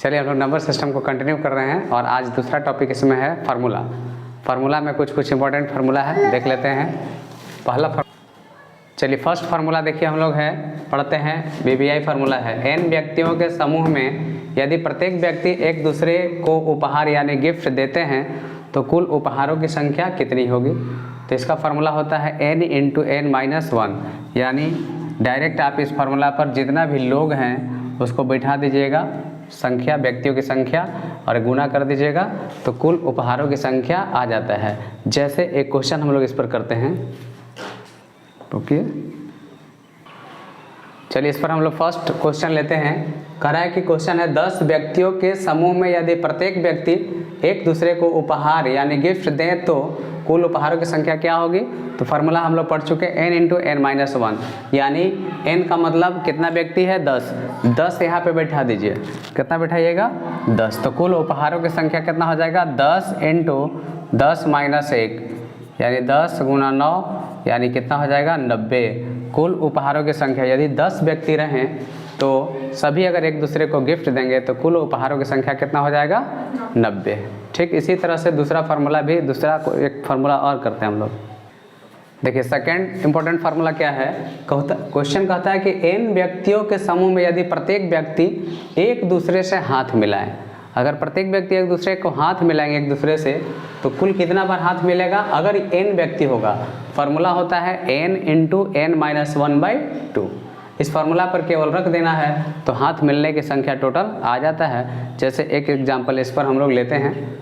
चलिए हम लोग नंबर सिस्टम को कंटिन्यू कर रहे हैं और आज दूसरा टॉपिक इसमें है फार्मूला। फार्मूला में कुछ इंपॉर्टेंट फार्मूला है, देख लेते हैं। चलिए फर्स्ट फार्मूला देखिए हम लोग पढ़ते हैं। BBI फार्मूला है, n व्यक्तियों के समूह में यदि प्रत्येक व्यक्ति एक दूसरे को उपहार यानी गिफ्ट देते हैं तो कुल उपहारों की संख्या कितनी होगी। तो इसका फार्मूला होता है n × n-1, यानी डायरेक्ट आप इस फार्मूला पर जितना भी लोग हैं उसको बैठा दीजिएगा, संख्या व्यक्तियों की संख्या, और गुना कर दीजिएगा तो कुल उपहारों की संख्या आ जाता है। जैसे एक क्वेश्चन हम लोग इस पर करते हैं। ओके चलिए इस पर हम लोग फर्स्ट क्वेश्चन लेते हैं। कह रहा है कि क्वेश्चन है 10 व्यक्तियों के समूह में यदि प्रत्येक व्यक्ति एक दूसरे को उपहार यानी गिफ्ट दें तो कुल उपहारों की संख्या क्या होगी। तो फार्मूला हम लोग पढ़ चुके n × n-1, यानी n का मतलब कितना व्यक्ति है 10 यहाँ पे बैठा दीजिए। कितना बैठाइएगा 10, तो कुल उपहारों की संख्या कितना हो जाएगा 10 × 10-1, यानी 10 × 9 यानी कितना हो जाएगा 90। कुल उपहारों की संख्या यदि 10 व्यक्ति रहें तो सभी अगर एक दूसरे को गिफ्ट देंगे तो कुल उपहारों की संख्या कितना हो जाएगा 90। ठीक इसी तरह से दूसरा फार्मूला भी एक फार्मूला और करते हैं हम लोग। देखिए सेकंड इंपॉर्टेंट फार्मूला क्या है। क्वेश्चन कहता है कि n व्यक्तियों के समूह में यदि प्रत्येक व्यक्ति एक दूसरे से हाथ मिलाएं, अगर प्रत्येक व्यक्ति एक दूसरे को हाथ मिलाएंगे एक दूसरे से तो कुल कितना बार हाथ मिलेगा। अगर n व्यक्ति होगा, फार्मूला होता है n × n-1/2। इस फार्मूला पर केवल रख देना है तो हाथ मिलने की संख्या टोटल आ जाता है। जैसे एक एग्जाम्पल इस पर हम लोग लेते हैं।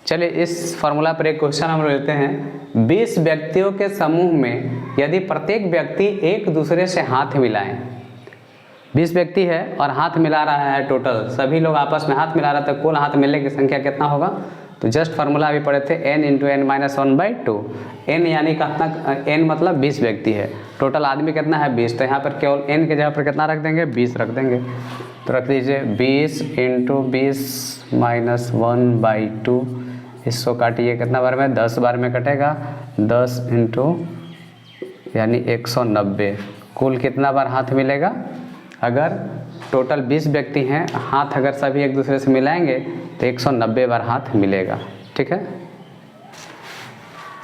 चलिए इस फार्मूला पर एक क्वेश्चन हम लोग लेते हैं। 20 व्यक्तियों के समूह में यदि प्रत्येक व्यक्ति एक दूसरे से हाथ मिलाएं, 20 व्यक्ति है और हाथ मिला रहा है, टोटल सभी लोग आपस में हाथ मिला रहा था, कुल हाथ मिलने की संख्या कितना होगा। तो जस्ट फार्मूला अभी पढ़े थे n × n-1/2। n यानी कितना, n मतलब 20 व्यक्ति है, टोटल आदमी कितना है 20, तो यहाँ पर केवल n के जगह पर कितना रख देंगे 20 रख देंगे। तो रख दीजिए 20 × 20-1/2, इसको काटिए कितना बार में 10 बार में कटेगा, 10 × यानी 190। कुल कितना बार हाथ मिलेगा। अगर टोटल 20 व्यक्ति हैं, हाथ अगर सभी एक दूसरे से मिलाएंगे तो 190 बार हाथ मिलेगा। ठीक है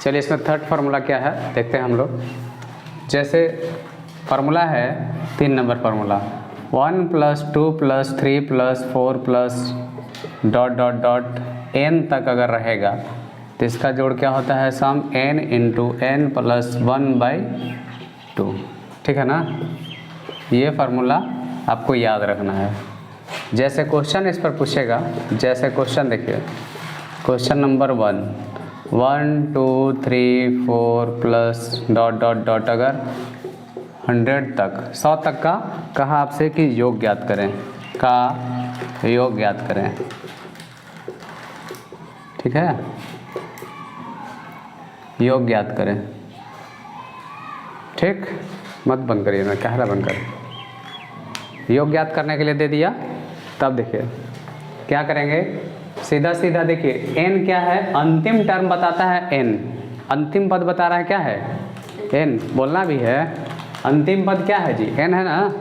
चलिए इसमें थर्ड फार्मूला क्या है देखते हैं हम लोग। जैसे फार्मूला है 3 नंबर फार्मूला, 1 + 2 + 3 + 4 .. n तक अगर रहेगा तो इसका जोड़ क्या होता है सम n × n+1/2। ठीक है ना, ये फार्मूला आपको याद रखना है। जैसे क्वेश्चन इस पर पूछेगा, जैसे क्वेश्चन देखिए, क्वेश्चन नंबर 1 2 3 4 .. अगर 100 तक 100 तक का कहा आपसे कि योग ज्ञात करें, का योग ज्ञात करें। ठीक है, योग ज्ञात करें। ठीक, मत बंद करिए ना, कहरा बंद करें। योग ज्ञात करने के लिए दे दिया, तब देखिए क्या करेंगे। सीधा सीधा देखिए n क्या है, अंतिम टर्म बताता है n, अंतिम पद बता रहा है क्या है n, बोलना भी है। अंतिम पद क्या है जी n है ना,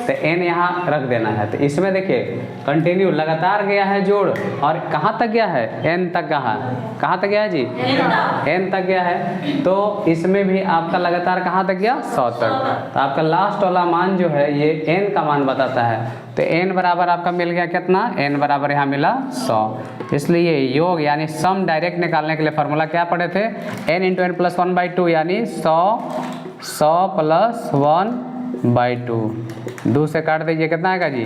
तो n यहाँ रख देना है। तो इसमें देखिए कंटिन्यू लगातार गया है जोड़, और कहाँ तक गया है n तक, कहाँ तक गया है जी n तक गया है। तो इसमें भी आपका लगातार कहाँ तक गया 100 तक। तो आपका लास्ट वाला मान जो है ये n का मान बताता है। तो n बराबर आपका मिल गया कितना, n बराबर यहाँ मिला 100। इसलिए योग यानी सम डायरेक्ट निकालने के लिए फार्मूला क्या पढ़े थे, n × n+1/2 यानी 100 + 1/2। 2 से काट दीजिए कितना आएगा जी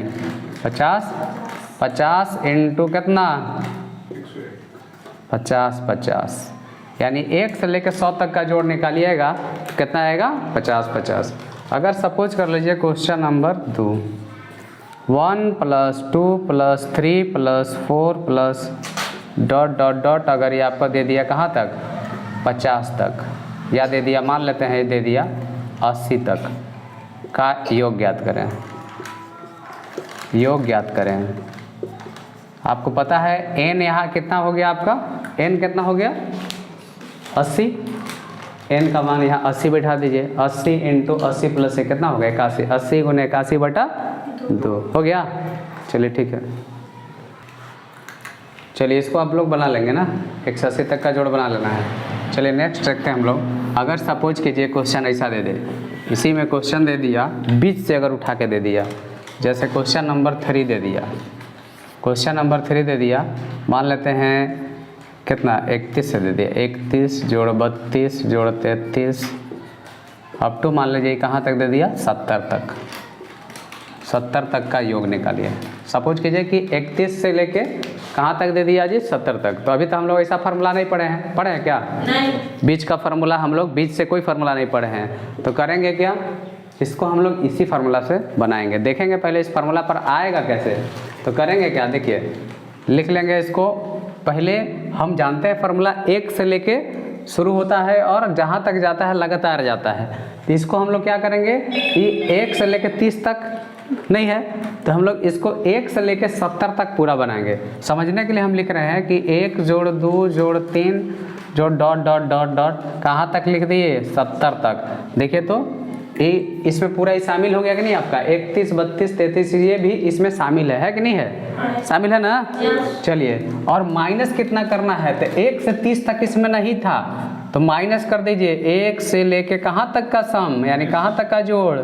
50, 50 × कितना 50, यानी 1 से लेकर 100 तक का जोड़ निकालिएगा कितना आएगा 50। अगर सपोज कर लीजिए क्वेश्चन नंबर 2 1 + 2 + 3 + 4 .. अगर ये आपको दे दिया कहाँ तक 50 तक, या दे दिया मान लेते हैं दे दिया 80 तक का योग ज्ञात करें। योग ज्ञात करें, आपको पता है n यहाँ कितना हो गया आपका, n कितना हो गया 80, n का मान यहाँ 80 बैठा दीजिए। 80 × 80 + 1 कितना हो गया 81, 80 × 81/2 2 हो गया। चलिए ठीक है, चलिए इसको आप लोग बना लेंगे ना, 180 तक का जोड़ बना लेना है। चलिए नेक्स्ट देखते हैं हम लोग। अगर सपोज कीजिए क्वेश्चन ऐसा दे दे, इसी में क्वेश्चन दे दिया, बीच से अगर उठा के दे दिया, जैसे क्वेश्चन नंबर 3 दे दिया, क्वेश्चन नंबर 3 दे दिया, मान लेते हैं कितना 31 से दे दिया, 31 जोड़ 32 जोड़ 33 अप टू मान लीजिए कहाँ तक दे दिया 70 तक, 70 तक का योग निकालिए। सपोज कीजिए कि 31 से लेके कहाँ तक दे दिया जी 70 तक। तो अभी तो हम लोग ऐसा फार्मूला नहीं पढ़े हैं, पढ़े हैं क्या? नहीं। बीच का फार्मूला हम लोग बीच से कोई फार्मूला नहीं पढ़े हैं, तो करेंगे क्या, इसको हम लोग इसी फार्मूला से बनाएंगे। देखेंगे पहले इस फार्मूला पर आएगा कैसे, तो करेंगे क्या, देखिए लिख लेंगे इसको। पहले हम जानते हैं फार्मूला 1 से लेके शुरू होता है और जहाँ तक जाता है लगातार जाता है। तो इसको हम लोग क्या करेंगे कि 1 से लेके 30 तक नहीं है, तो हम लोग इसको 1 से लेके 70 तक पूरा बनाएंगे। समझने के लिए हम लिख रहे हैं कि 1 जोड़ 2 जोड़ 3 जोड़ डॉट डॉट डॉट डॉट कहाँ तक लिख दिए 70 तक। देखिए तो ये इसमें पूरा ही शामिल हो गया कि नहीं आपका, 31 32 33 ये भी इसमें शामिल है कि नहीं है, शामिल है ना। चलिए और माइनस कितना करना है, तो 1 से 30 तक इसमें नहीं था, तो माइनस कर दीजिए 1 से लेके कहाँ तक का सम, यानी कहाँ तक का जोड़,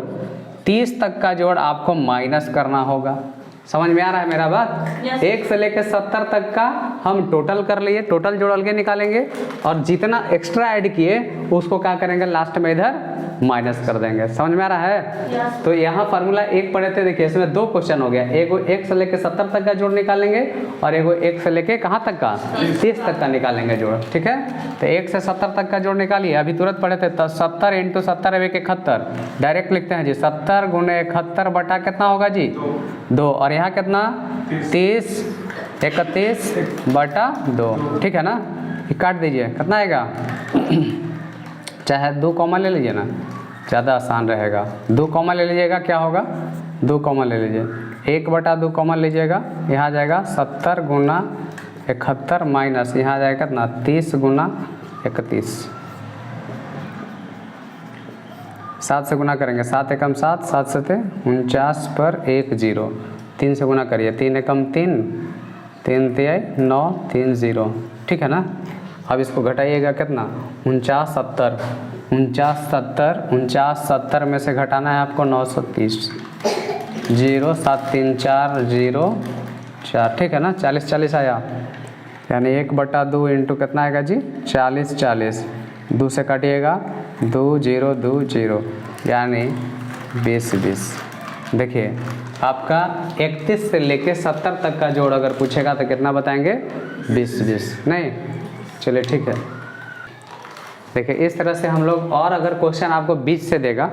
30 तक का जोड़ आपको माइनस करना होगा। समझ में आ रहा है मेरा बात? 1 से लेके 70 तक का हम टोटल कर लिए, टोटल जोड़ के निकालेंगे और जितना एक्स्ट्रा ऐड किए उसको क्या करेंगे लास्ट में इधर माइनस कर देंगे। समझ में आ रहा है? तो यहाँ फार्मूला 1 पढ़े थे, देखिए इसमें 2 क्वेश्चन हो गया, एगो 1 से लेके 70 तक का जोड़ निकालेंगे और एगो 1 से लेके कहाँ तक का 30 तक का निकालेंगे जोड़। ठीक है, तो 1 से 70 तक का जोड़ निकालिए, अभी तुरंत पढ़े थे। तो 70 × 70 71, डायरेक्ट लिखते हैं जी 70 × 71 बटा कितना होगा जी 2, और यहाँ कितना 30 31 बटा 2। ठीक है ना, ये काट दीजिए, कितना आएगा चाहे 2 कॉमा ले लीजिए ना, ज़्यादा आसान रहेगा। 2 कॉमा ले लीजिएगा, क्या होगा 2 कॉमा ले लीजिए, 1 बटा 2 कॉमा लीजिएगा, यहाँ जाएगा 70 × 71 माइनस यहाँ जाएगा कितना 30 × 31, 7 से गुना करेंगे, 7 एकम 7 7 सते 49 पर 1 0, 3 से गुना करिए, 3 एकम 3 3 3 9 3 0। ठीक है ना, अब इसको घटाइएगा कितना 49 70 49 70 49 70 में से घटाना है आपको 930, 0 7 3 4 0 4। ठीक है ना, 40 40 आया, यानी 1 बटा 2 इंटू कितना आएगा जी 40 40, 2 से काटिएगा 2 0 2 0, यानी 20 20। देखिए आपका 31 से लेके 70 तक का जोड़ अगर पूछेगा तो कितना बताएंगे 20 20, नहीं। चलिए ठीक है, देखिए इस तरह से हम लोग, और अगर क्वेश्चन आपको बीच से देगा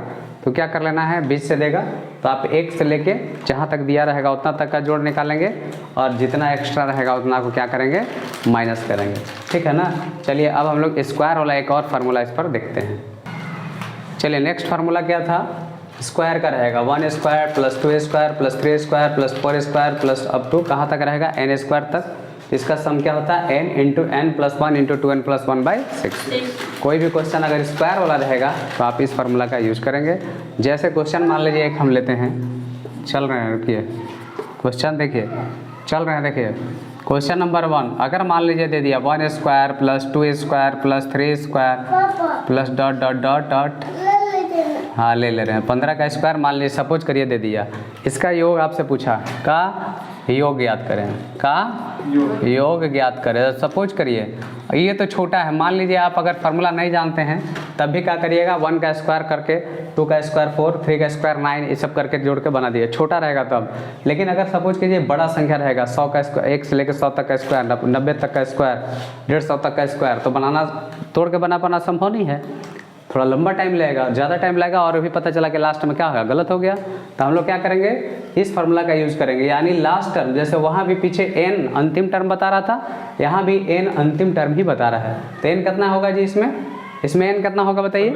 तो क्या कर लेना है, बीच से देगा तो आप 1 से लेके जहाँ तक दिया रहेगा उतना तक का जोड़ निकालेंगे और जितना एक्स्ट्रा रहेगा उतना को क्या करेंगे माइनस करेंगे। ठीक है ना। चलिए अब हम लोग स्क्वायर वाला एक और फार्मूला इस पर देखते हैं। चलिए नेक्स्ट फार्मूला क्या था, स्क्वायर का रहेगा 1 square plus 2 square plus 3 square plus 4 square plus up to कहाँ तक रहेगा n स्क्वायर तक। इसका सम क्या होता है n into n plus 1 into 2n plus 1/6। कोई भी क्वेश्चन अगर स्क्वायर वाला रहेगा तो आप इस फार्मूला का यूज करेंगे। जैसे क्वेश्चन मान लीजिए एक हम लेते हैं, चल रहे हैं, रुकिए क्वेश्चन देखिए चल रहे हैं। देखिए क्वेश्चन नंबर 1 अगर मान लीजिए दे दिया 1 square plus 2 square plus 3 square plus dot dot dot dot, हाँ ले रहे हैं 15 का स्क्वायर मान लीजिए सपोज करिए दे दिया। इसका योग आपसे पूछा का योग ज्ञात करें, का योग ज्ञात करें। सपोज करिए ये तो छोटा है, मान लीजिए आप अगर फार्मूला नहीं जानते हैं तब भी क्या करिएगा 1 का स्क्वायर करके 2 का स्क्वायर 4 3 का स्क्वायर 9 ये सब करके जोड़ के बना दिए, छोटा रहेगा तब। लेकिन अगर सपोज कीजिए बड़ा संख्या रहेगा 100 का स्क्वायर, 1 से लेकर 100 तक का स्क्वायर, 90 तक का स्क्वायर, 150 तक का स्क्वायर, तो बनाना तोड़ के बना पाना संभव नहीं है, थोड़ा लंबा टाइम लगेगा, ज़्यादा टाइम लगेगा और भी पता चला कि लास्ट में क्या होगा गलत हो गया। तो हम लोग क्या करेंगे इस फार्मूला का यूज़ करेंगे, यानी लास्ट टर्म जैसे वहाँ भी पीछे n अंतिम टर्म बता रहा था, यहाँ भी n अंतिम टर्म ही बता रहा है। तो n कितना होगा जी इसमें n कितना होगा बताइए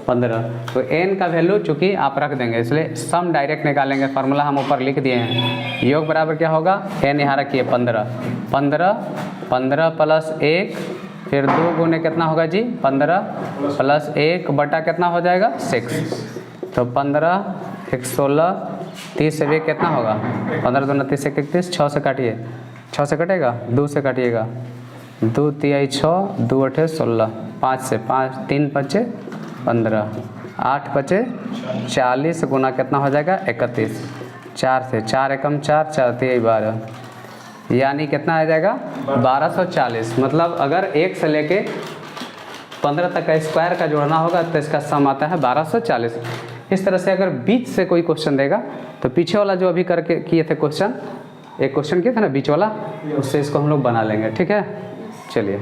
15। तो n का वैल्यू चूँकि आप रख देंगे इसलिए सम डायरेक्ट निकालेंगे, फार्मूला हम ऊपर लिख दिए हैं। योग बराबर क्या होगा n यहाँ रखिए 15 15 प्लस 1 फिर 2 गुने कितना होगा जी 15 प्लस 1 बटा कितना हो जाएगा 6। तो 15 1 16 30 से भी कितना होगा 15 दूना 30 एक 31, 6 से काटिए, 6 से कटेगा, 2 से काटिएगा, 2 तिहाई 6, 2 अठे 16, 5 से 5, 3 पचे 15, 8 पचे 40 गुना कितना हो जाएगा 31, 4 से 4 एकम 4, 4 तिहाई 12, यानी कितना आ जाएगा 1240। मतलब अगर 1 से लेके 15 तक का स्क्वायर का जोड़ना होगा तो इसका सम आता है 1240। इस तरह से अगर बीच से कोई क्वेश्चन देगा तो पीछे वाला जो अभी करके किए थे क्वेश्चन, एक क्वेश्चन किया था ना बीच वाला, उससे इसको हम लोग बना लेंगे। ठीक है, चलिए।